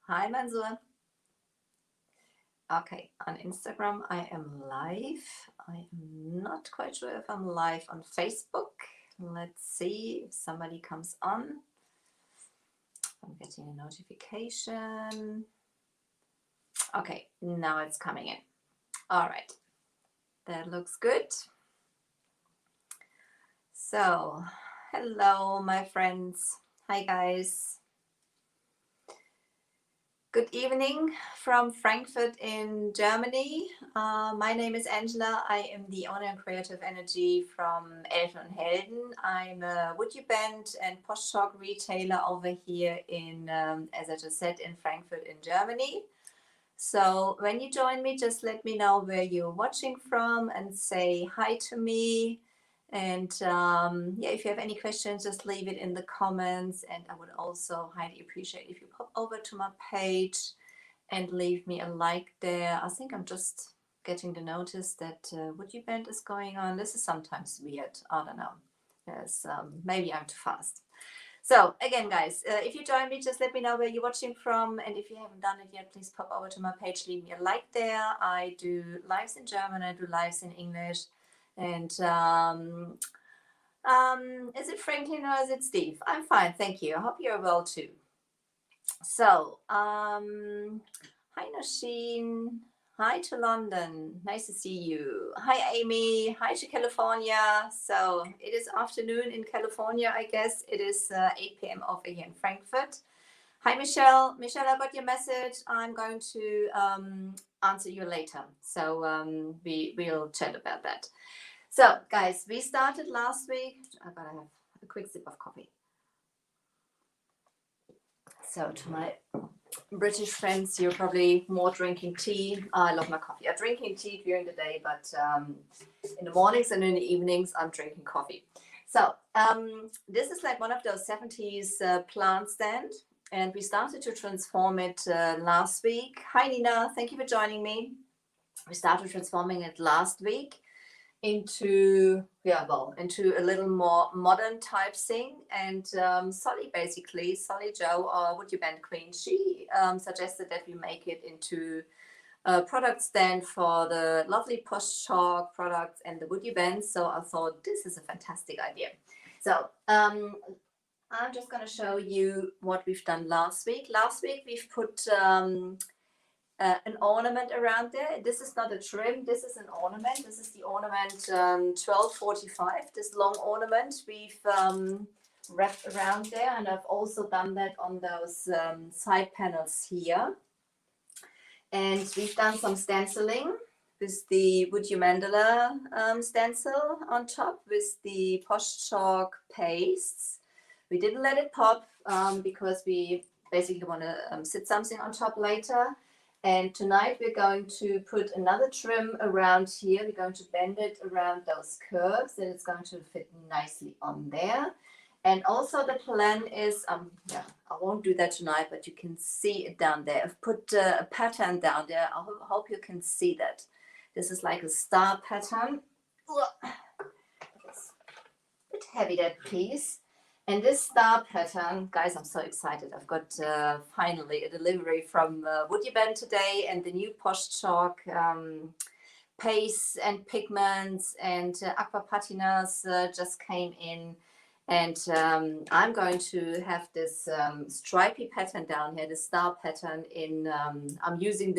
Hi, Mansoor. Okay, on Instagram I am live. I am not quite sure if I'm live on Facebook. Let's see if somebody comes on. I'm getting a notification. Okay, now it's coming in. All right, that looks good. So, hello, my friends. Hi, guys. Good evening from Frankfurt in Germany. My name is Angela. I am the owner and creative energy from Elfen and Helden. I'm a woody band and post-shock retailer over here in, as I just said, in Frankfurt in Germany. So when you join me, just let me know where you're watching from and say hi to me. And yeah, if you have any questions, just leave it in the comments. And I would also highly appreciate if you pop over to my page and leave me a like there. I think I'm just getting the notice that Woody Band is going on. This is sometimes weird. I don't know. Yes, maybe I'm too fast. So again, guys, if you join me, just let me know where you're watching from. And if you haven't done it yet, please pop over to my page, leave me a like there. I do lives in German, I do lives in English. And is it Franklin or is it Steve? I'm fine, thank you. I hope you're well too. So, hi Nasheen. Hi to London. Nice to see you. Hi Amy. Hi to California. So it is afternoon in California, I guess. It is 8 p.m. over here in Frankfurt. Hi Michelle. Michelle, I got your message. I'm going to answer you later. So we'll chat about that. So guys, we started last week. I gotta have a quick sip of coffee. So to my British friends, you're probably more drinking tea. I love my coffee. I'm drinking tea during the day, but in the mornings and in the evenings, I'm drinking coffee. So this is like one of those 70s plant stand, and we started to transform it last week. Hi Nina, thank you for joining me. We started transforming it last week into a little more modern type thing. And Solly Joe, or Would You Band Queen, she suggested that we make it into a product stand for the lovely Post Chalk products and the Woody Band. So I thought this is a fantastic idea. So I'm just going to show you what we've done last week. Last week we've put an ornament around there. This is not a trim, this is an ornament. This is the ornament 1245, this long ornament we've wrapped around there, and I've also done that on those side panels here. And we've done some stenciling with the Wood Mandala stencil on top with the Post Chalk pastes. We didn't let it pop because we basically want to sit something on top later. And tonight we're going to put another trim around here. We're going to bend it around those curves and it's going to fit nicely on there. And also the plan is, I won't do that tonight, but you can see it down there. I've put a pattern down there. I hope you can see that. This is like a star pattern. It's a bit heavy, that piece. And this star pattern, guys, I'm so excited. I've got finally a delivery from Woody Band today, and the new Post Chalk paste and pigments and aqua patinas just came in. And I'm going to have this stripy pattern down here, the star pattern in, I'm using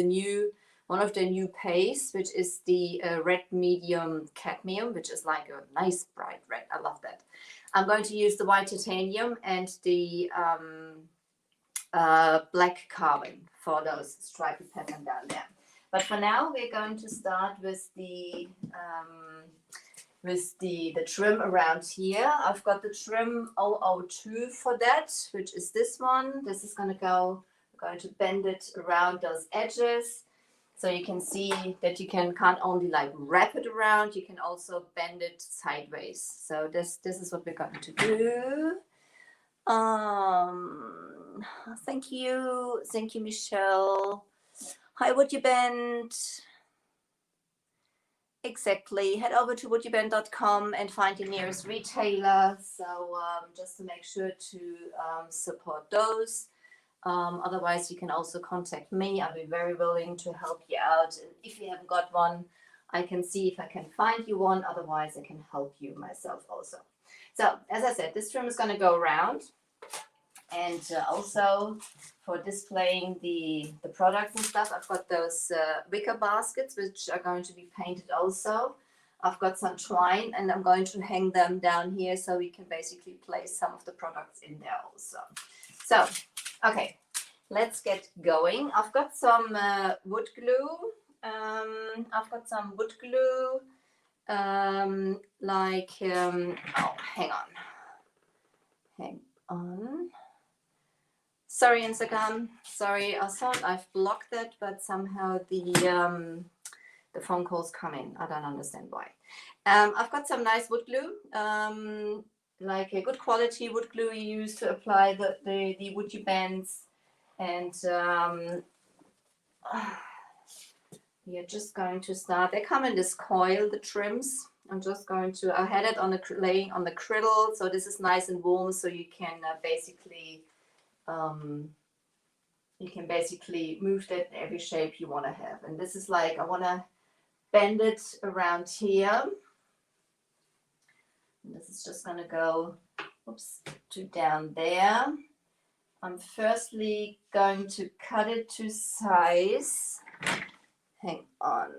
one of the new pastes, which is the red medium cadmium, which is like a nice bright red. I love that. I'm going to use the white titanium and the black carbon for those stripy pattern down there. But for now, we're going to start with the trim around here. I've got the trim 002 for that, which is this one. This is going to go, we're going to bend it around those edges. So you can see that you can't only like wrap it around, you can also bend it sideways. So this is what we're going to do. Thank you, Michelle. Hi, Would You Bend? Exactly. Head over to woodybend.com and find your nearest retailer. So just to make sure to support those. Otherwise, you can also contact me. I'll be very willing to help you out. And if you haven't got one, I can see if I can find you one. Otherwise, I can help you myself also. So as I said, this trim is going to go around. And also for displaying the products and stuff, I've got those wicker baskets, which are going to be painted also. I've got some twine and I'm going to hang them down here so we can basically place some of the products in there also. So, okay, let's get going. I've got some wood glue. I've got some wood glue, oh, hang on. Sorry, Instagram. Sorry, I thought I've blocked that, but somehow the phone calls come in. I don't understand why. I've got some nice wood glue, like a good quality wood glue you use to apply the woody bends, and you're just going to start. They come in this coil, the trims. I'm just going to. I had it on laying on the griddle, so this is nice and warm, so you can basically move that in every shape you want to have. And this is like, I want to bend it around here. And this is just going to go, to down there. I'm firstly going to cut it to size. Hang on.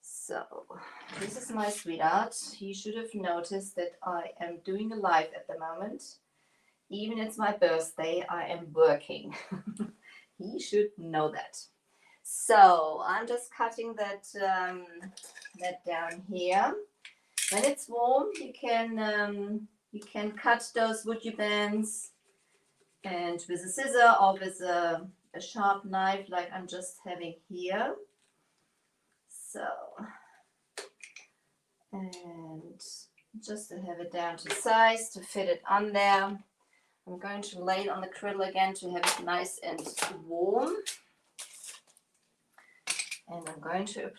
So, this is my sweetheart. He should have noticed that I am doing a live at the moment. Even it's my birthday, I am working. He should know that. So I'm just cutting that down here. When it's warm, you can cut those woody bands and with a scissor or with a sharp knife like I'm just having here. So, and just to have it down to size, to fit it on there. I'm going to lay it on the griddle again to have it nice and warm. And I'm going to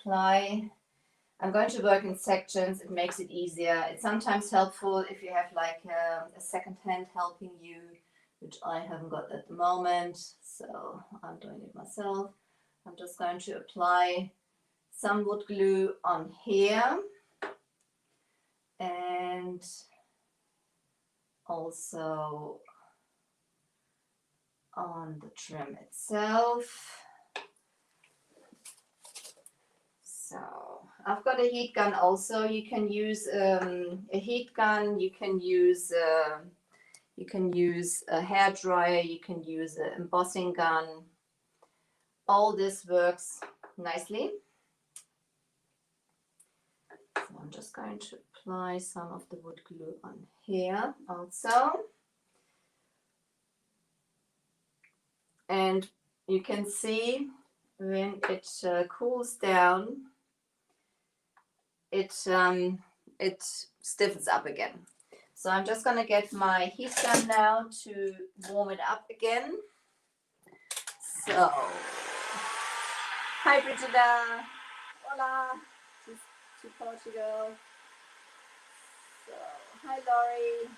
work in sections. It makes it easier. It's sometimes helpful if you have like a second hand helping you, which I haven't got at the moment. So I'm doing it myself. I'm just going to apply some wood glue on here. And also on the trim itself. So I've got a heat gun also. You can use a heat gun. You can use a hair dryer. You can use an embossing gun. All this works nicely. So I'm just going to apply some of the wood glue on here also. And you can see when it cools down, it stiffens up again. So I'm just going to get my heat gun now to warm it up again. So, hi Brigida, hola, to Portugal. So, hi Laurie,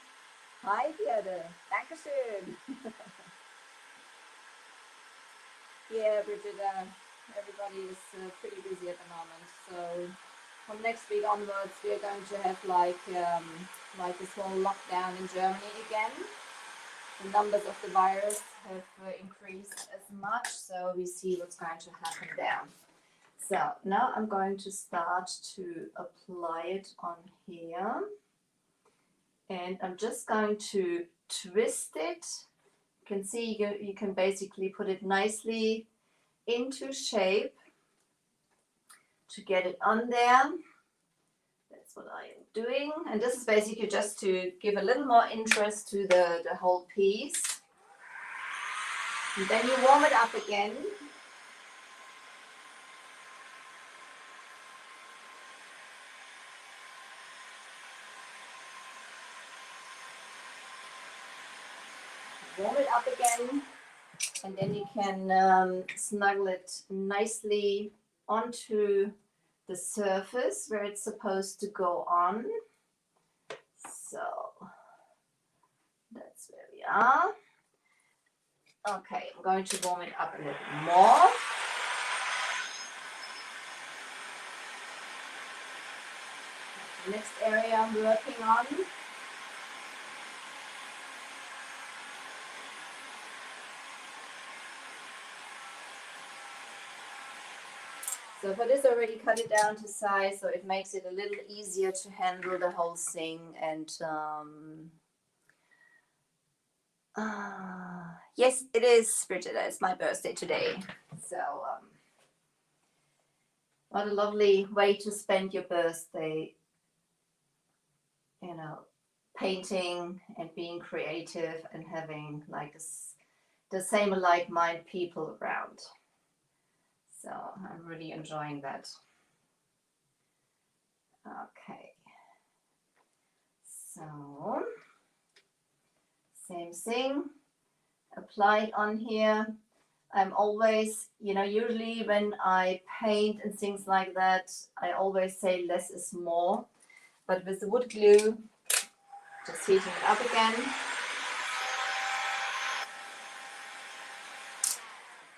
hi Fjerde, Dankeschön. Yeah, Brigida, everybody is pretty busy at the moment. So from next week onwards, we are going to have like a small lockdown in Germany again. The numbers of the virus have increased as much, so we see what's going to happen there. So now I'm going to start to apply it on here. And I'm just going to twist it. You can see you can basically put it nicely into shape to get it on there. That's what I am doing. And this is basically just to give a little more interest to the whole piece. And then you warm it up again. Warm it up again, and then you can snuggle it nicely onto the surface where it's supposed to go on. So that's where we are. Okay, I'm going to warm it up a little more. The next area I'm working on. So for this, I already cut it down to size, so it makes it a little easier to handle the whole thing. And yes, it is, Bridget. It's my birthday today. So what a lovely way to spend your birthday. You know, painting and being creative and having like the same like-minded people around. So I'm really enjoying that. Okay. So same thing, apply it on here. I'm always, usually when I paint and things like that, I always say less is more. But with the wood glue, just heating it up again.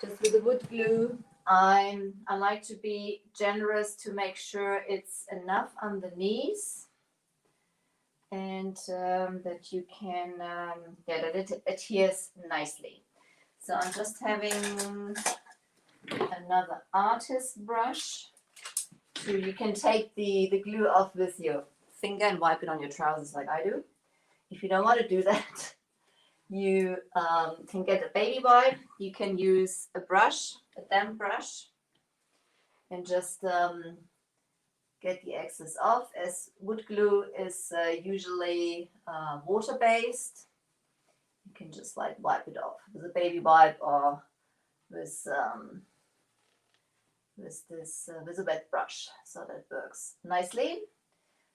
Just with the wood glue, I like to be generous to make sure it's enough underneath, and that you can, that it adheres nicely. So I'm just having another artist brush. So you can take the glue off with your finger and wipe it on your trousers like I do. If you don't want to do that, you can get a baby wipe. You can use a brush, a damp brush, and just get the excess off. As wood glue is usually water-based, you can just like wipe it off with a baby wipe or with a wet brush. So that works nicely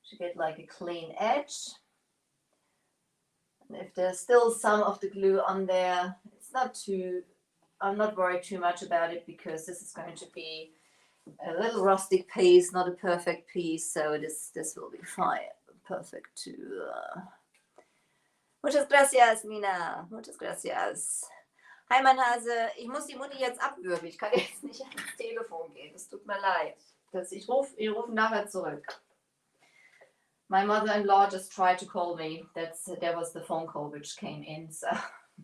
to get like a clean edge. And if there's still some of the glue on there, I'm not worried too much about it, because this is going to be a little rustic piece, not a perfect piece, so this will be fine. Perfect to Muchas gracias, Nina. Muchas gracias. Hi, mein Hase. Ich muss die Mutti jetzt abwürgen. Ich kann jetzt nicht ans Telefon gehen. Es tut mir leid. Ich rufe nachher zurück. My mother-in-law just tried to call me. There was the phone call which came in, so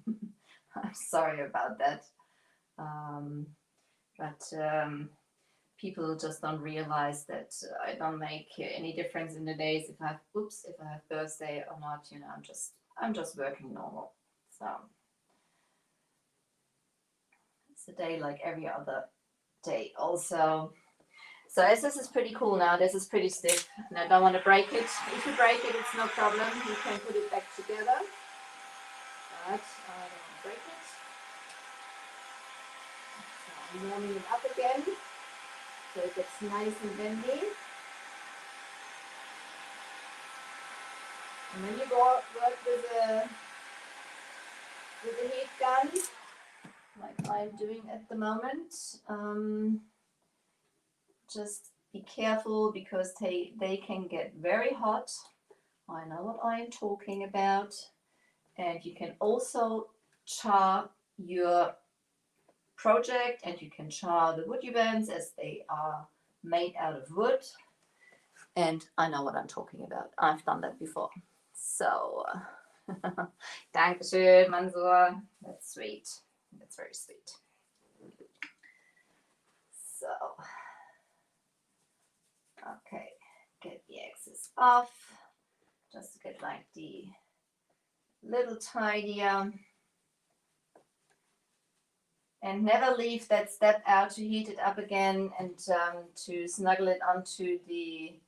I'm sorry about that. But people just don't realize that I don't make any difference in the days if I have birthday or not. I'm just working normal. So it's a day like every other day also. So as this is pretty cool now, this is pretty stiff, and I don't want to break it. If you break it, it's no problem. You can put it back together. But I don't want to break it. So I'm warming it up again, so it gets nice and bendy. And when you work with a heat gun, like I'm doing at the moment, just be careful, because they can get very hot. I know what I'm talking about. And you can also char your project, and you can char the wood bands, as they are made out of wood. And I know what I'm talking about. I've done that before. So, Dankeschön, Mansoor. That's sweet. That's very sweet. So, okay, get the excess off, just to get like the little tidier. And never leave that step out to heat it up again, and to snuggle it onto the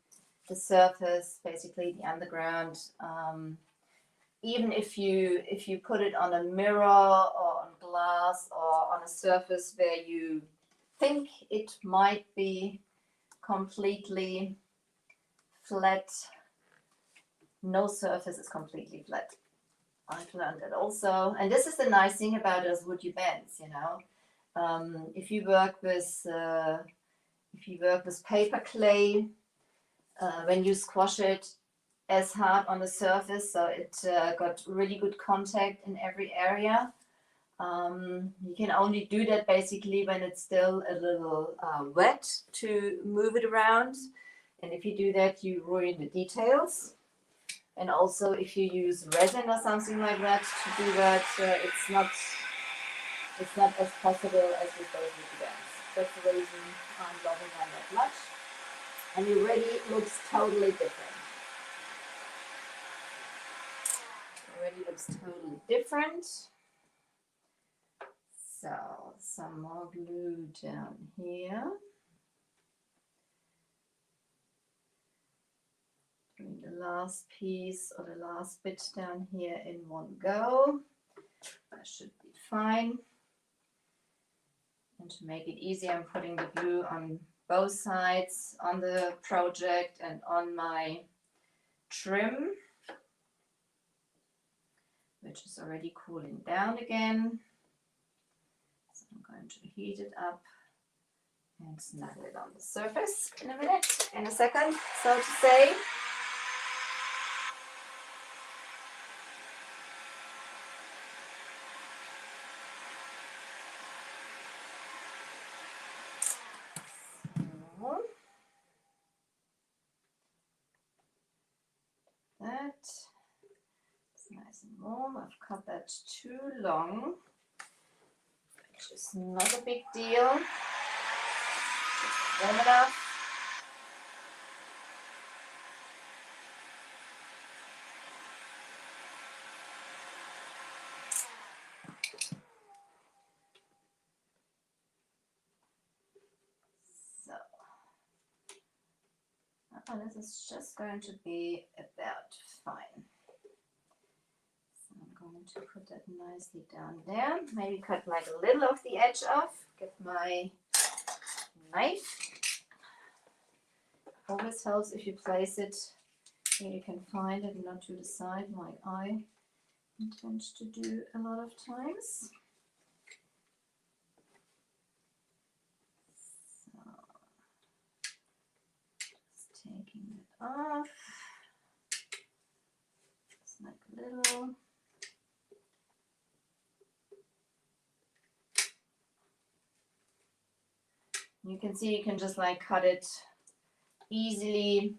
surface, basically the underground. Even if you put it on a mirror or on glass or on a surface where you think it might be completely flat, no surface is completely flat. I've learned that also. And this is the nice thing about those wood bands, If you work with if you work with paper clay, when you squash it as hard on the surface, so it got really good contact in every area. You can only do that basically when it's still a little wet to move it around. And if you do that, you ruin the details. And also if you use resin or something like that to do that, it's not as possible as with those wood bands. That's the reason I'm loving them that much. And it already looks totally different. Already looks totally different. So some more glue down here. Doing the last piece or the last bit down here in one go. That should be fine. And to make it easy, I'm putting the glue on both sides on the project and on my trim, which is already cooling down again. So I'm going to heat it up and snuggle it on the surface in a second, so to say. That's nice and warm. I've cut that too long, which is not a big deal. Just warm enough. So, this is just going to be about fine. I'm going to put that nicely down there. Maybe cut like a little of the edge off. Get my knife. Always helps if you place it where you can find it and not to the side like I intend to do a lot of times. So, just taking it off. Just like a little. You can see you can just like cut it easily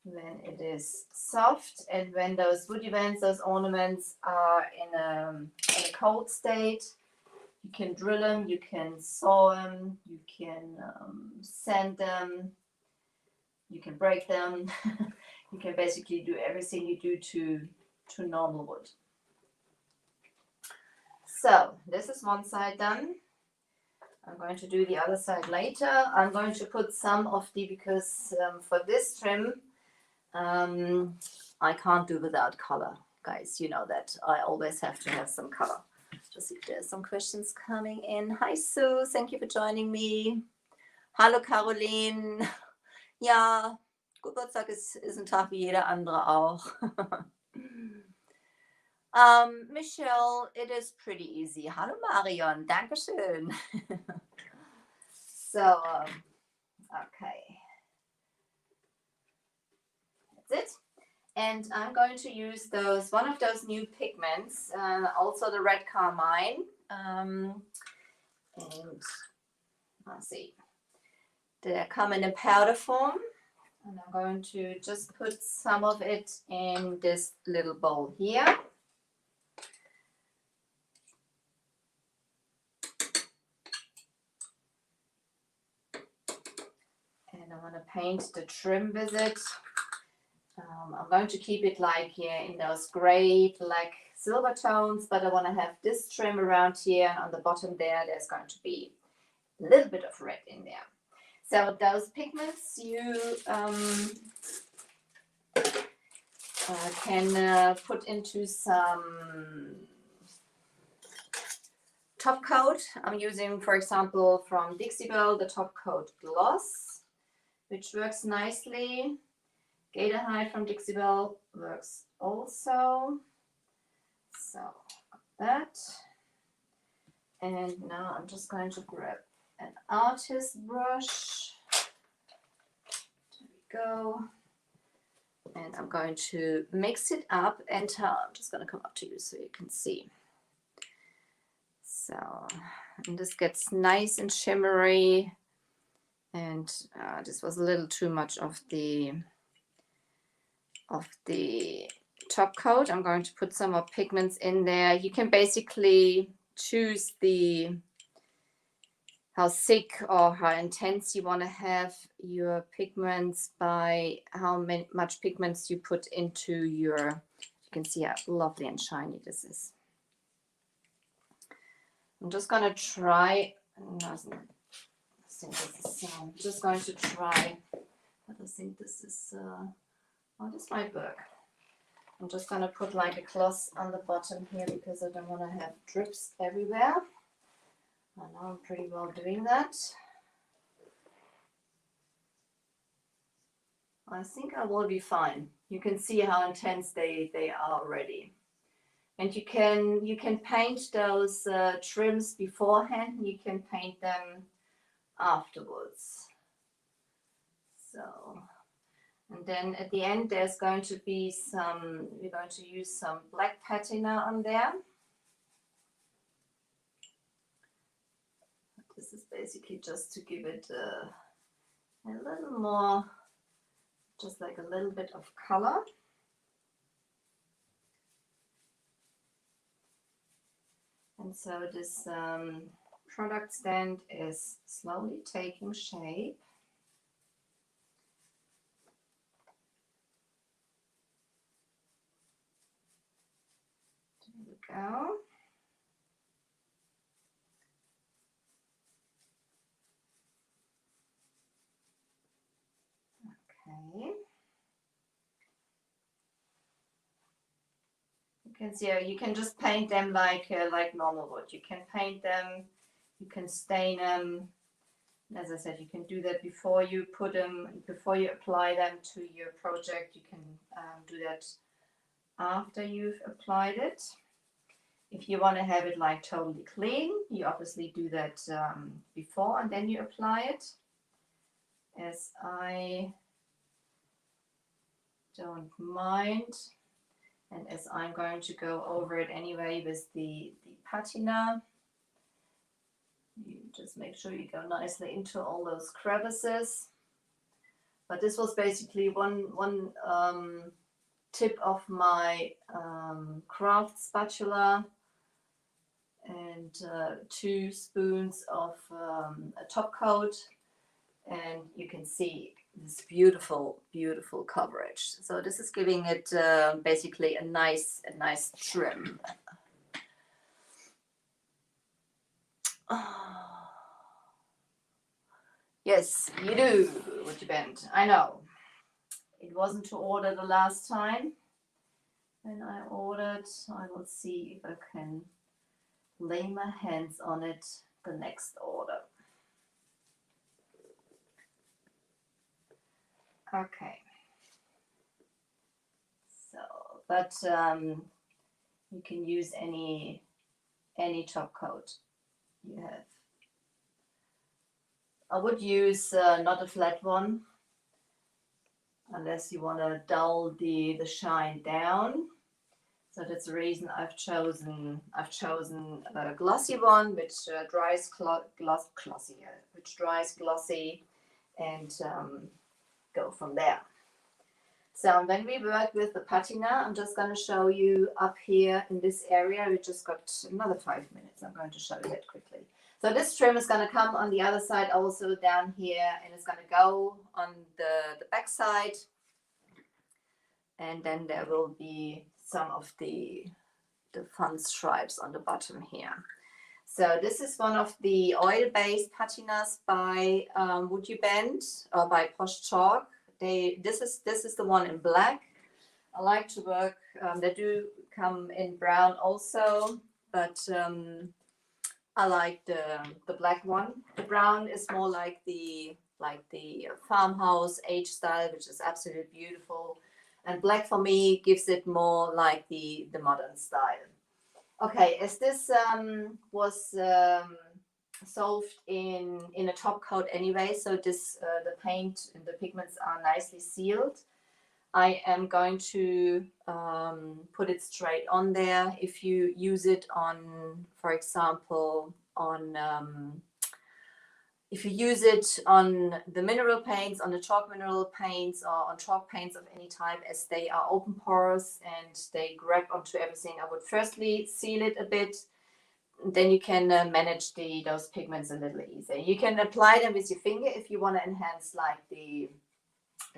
when it is soft, and when those woody bands, those ornaments are in a cold state, you can drill them, you can saw them, you can sand them, you can break them. You can basically do everything you do to normal wood. So this is one side done. I'm going to do the other side later. I'm going to put some of the, because for this trim, I can't do without color. Guys, you know that. I always have to have some color. Just see if there's some questions coming in. Hi Sue, thank you for joining me. Hallo Caroline. Ja, Geburtstag ist ein Tag wie jeder andere auch. Michelle, it is pretty easy. Hallo Marion, Dankeschön. So, okay. That's it. And I'm going to use one of those new pigments, also the red carmine. And let's see. They come in a powder form. And I'm going to just put some of it in this little bowl here. And I want to paint the trim with it. I'm going to keep it like here in those gray, black, silver tones, but I want to have this trim around here. On the bottom there's going to be a little bit of red in there. So those pigments you can put into some top coat. I'm using, for example, from Dixie Belle, the top coat gloss, which works nicely. Gator Hide from Dixie Belle works also. So that. And now I'm just going to grab an artist brush. There we go. And I'm going to mix it up, and I'm just going to come up to you so you can see. So, and this gets nice and shimmery. And this was a little too much of the top coat. I'm going to put some more pigments in there. You can basically choose how thick or how intense you want to have your pigments by how much pigments you put into your. You can see how lovely and shiny this is. I'm just going to try. I'm just going to try. But I think this is. This might work. I'm just going to put like a gloss on the bottom here because I don't want to have drips everywhere. I know I'm pretty well doing that. I think I will be fine. You can see how intense they are already. And you can paint those trims beforehand, and you can paint them afterwards. So, and then at the end there's going to be we're going to use some black patina on there. This is basically just to give it a little more, just like a little bit of color. And so this product stand is slowly taking shape. There we go. Okay. You can see you can just paint them like normal wood. You can paint them, you can stain them. As I said, you can do that before you apply them to your project. You can do that after you've applied it. If you want to have it like totally clean, you obviously do that before and then you apply it. As I don't mind, and as I'm going to go over it anyway with the patina, you just make sure you go nicely into all those crevices. But this was basically one tip of my craft spatula and 2 spoons of a top coat, and you can see this beautiful coverage. So this is giving it basically a nice trim. Yes, you do, Woody Bend. I know. It wasn't to order the last time. When I ordered, I will see if I can lay my hands on it the next order. Okay. So, but you can use any top coat you have. I would use not a flat one, unless you want to dull the shine down. So that's the reason I've chosen a glossy one, which dries glossy, and go from there. So when we work with the patina, I'm just going to show you up here in this area. We just got another 5 minutes. I'm going to show you that quickly. So this trim is going to come on the other side also down here, and it's going to go on the back side. And then there will be some of the fun stripes on the bottom here. So this is one of the oil-based patinas by Woody Bend or by Posh Chalk. This is the one in black. I like to work. They do come in brown also, but I like the black one. The brown is more like the farmhouse age style, which is absolutely beautiful. And black for me gives it more like the modern style. Okay, as this was solved in a top coat anyway, so this the paint and the pigments are nicely sealed. I am going to put it straight on there. If you use it on, for example, on if you use it on the mineral paints, on the chalk mineral paints, or on chalk paints of any type, as they are open porous and they grab onto everything, I would firstly seal it a bit. Then you can manage those pigments a little easier. You can apply them with your finger if you want to enhance like the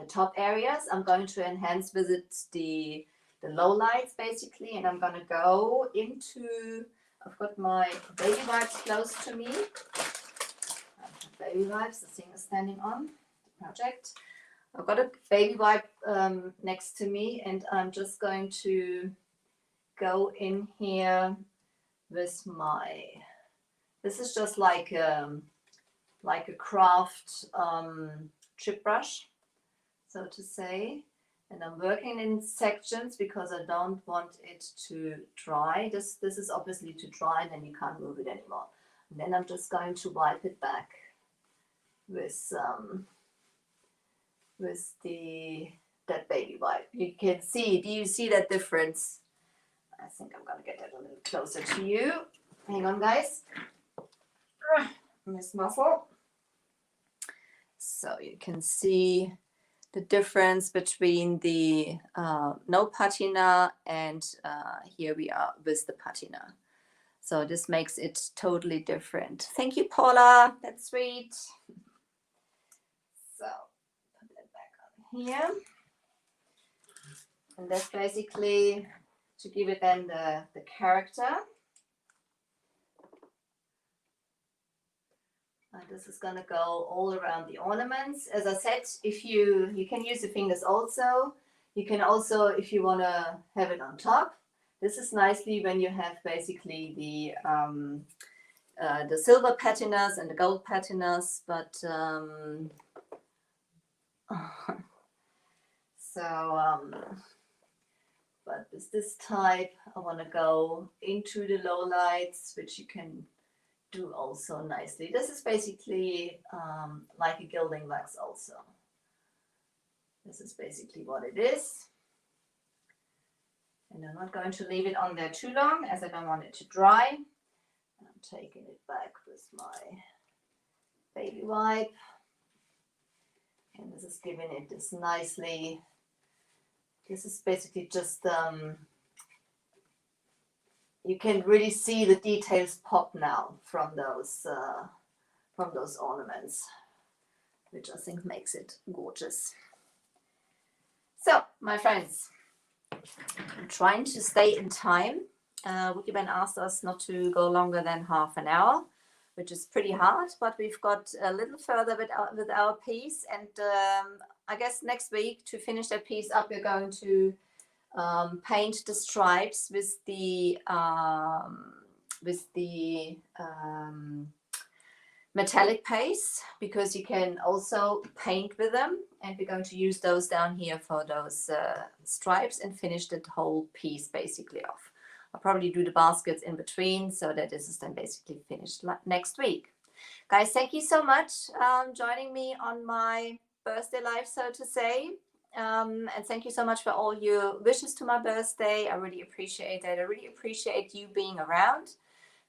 top areas. I'm going to enhance with it the low lights basically, and I'm going to go into, I've got my baby wipes close to me. Baby wipes, the thing is standing on the project. I've got a baby wipe next to me, and I'm just going to go in here with my, this is just like a craft chip brush, so to say, and I'm working in sections because I don't want it to dry. This is obviously to dry, and then you can't move it anymore. And then I'm just going to wipe it back with that baby wipe. You can see, do you see that difference? I think I'm gonna get that a little closer to you. Hang on, guys. Miss Muffle. So you can see the difference between the no patina and here we are with the patina. So this makes it totally different. Thank you, Paula. That's sweet. So put that back on here. And that's basically to give it then the character. And this is going to go all around the ornaments. As I said, if you can use the fingers also. You can also, if you want to have it on top. This is nicely when you have basically the silver patinas and the gold patinas, but but with this type, I want to go into the low lights, which you can do also nicely. This is basically like a gilding wax also. This is basically what it is. And I'm not going to leave it on there too long as I don't want it to dry. And I'm taking it back with my baby wipe. And this is giving it this nicely. This is basically just, you can really see the details pop now from those ornaments, which I think makes it gorgeous. So, my friends, I'm trying to stay in time. Woodman asked us not to go longer than half an hour, which is pretty hard, but we've got a little further with our piece. And I guess next week, to finish that piece up, we're going to paint the stripes with the metallic paste, because you can also paint with them, and we're going to use those down here for those stripes and finish the whole piece basically off. I'll probably do the baskets in between, so that this is then basically finished next week. Guys, thank you so much joining me on my birthday live, so to say. And thank you so much for all your wishes to my birthday. I really appreciate that. I really appreciate you being around.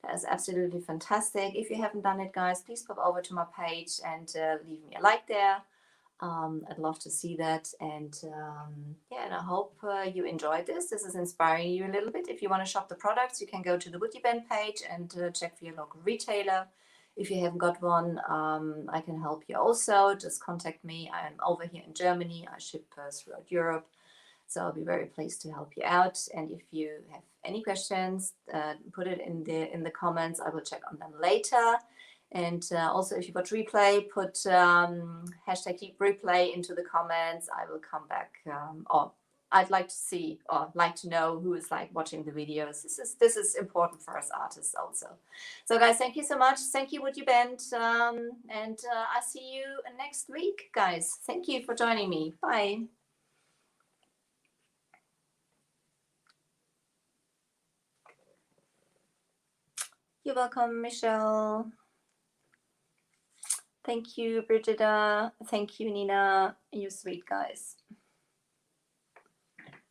That is absolutely fantastic. If you haven't done it, guys, please pop over to my page and leave me a like there. I'd love to see that. And yeah, and I hope you enjoyed this. This is inspiring you a little bit. If you want to shop the products, you can go to the Woodman page and check for your local retailer. If you haven't got one, I can help you also. Just contact me. I'm over here in Germany. I ship throughout Europe. So I'll be very pleased to help you out. And if you have any questions, put it in the comments. I will check on them later. And also, if you got replay, put hashtag keep replay into the comments. I will come back. Or I'd like to see or like to know who is like watching the videos. This is important for us artists also. So guys, thank you so much. Thank you, Woodman. And I'll see you next week, guys. Thank you for joining me. Bye. You're welcome, Michelle. Thank you, Brigida. Thank you, Nina. You sweet guys.